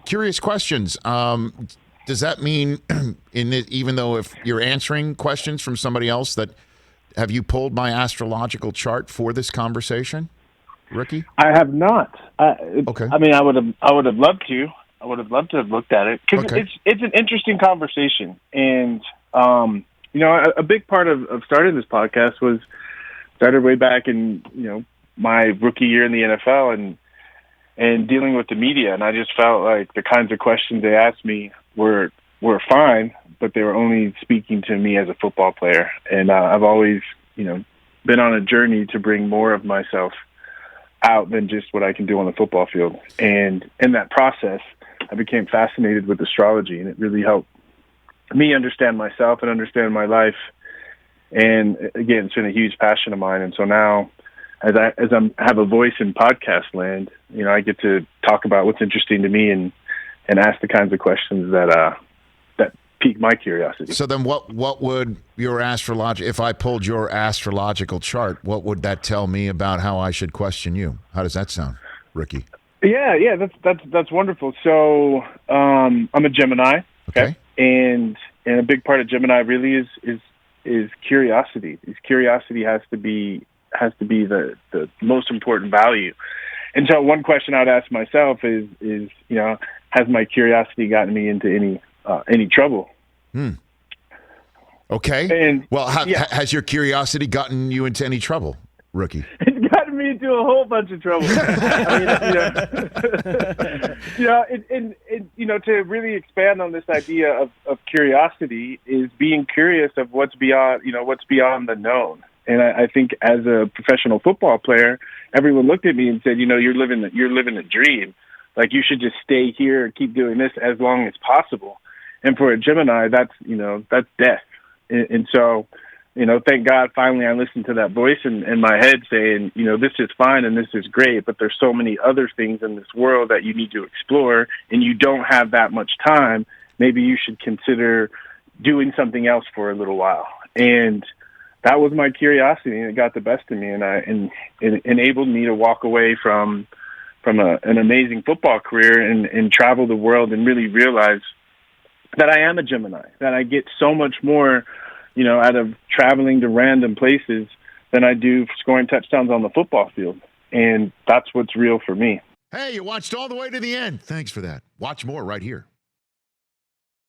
curious questions. Does that mean, even though if you're answering questions from somebody else, that have you pulled my astrological chart for this conversation, Ricky? I have not. Okay. I mean, I would have loved to. I would have loved to have looked at it because it's an interesting conversation, and a big part of starting this podcast started way back in my rookie year in the NFL and dealing with the media, and I just felt like the kinds of questions they asked me were fine, but they were only speaking to me as a football player. And I've always, been on a journey to bring more of myself out than just what I can do on the football field. And in that process, I became fascinated with astrology, and it really helped me understand myself and understand my life. And again, it's been a huge passion of mine. And so now, as I have a voice in podcast land, I get to talk about what's interesting to me and ask the kinds of questions that pique my curiosity. So then what would your if I pulled your astrological chart, what would that tell me about how I should question you? How does that sound, Ricky? Yeah, that's wonderful. So I'm a Gemini. Okay. And a big part of Gemini really is curiosity. Curiosity has to be the most important value. And so one question I'd ask myself is has my curiosity gotten me into any trouble? Okay. And has your curiosity gotten you into any trouble, Rookie? It's gotten me into a whole bunch of trouble. To really expand on this idea of curiosity is being curious of what's beyond the known. And I think as a professional football player, everyone looked at me and said, you're living a dream. Like, you should just stay here and keep doing this as long as possible. And for a Gemini, that's death. And so, thank God finally I listened to that voice in my head saying, this is fine and this is great, but there's so many other things in this world that you need to explore, and you don't have that much time. Maybe you should consider doing something else for a little while. And that was my curiosity, and it got the best of me, and it enabled me to walk away from an amazing football career and travel the world and really realize that I am a Gemini, that I get so much more, out of traveling to random places than I do scoring touchdowns on the football field. And that's what's real for me. Hey, you watched all the way to the end. Thanks for that. Watch more right here.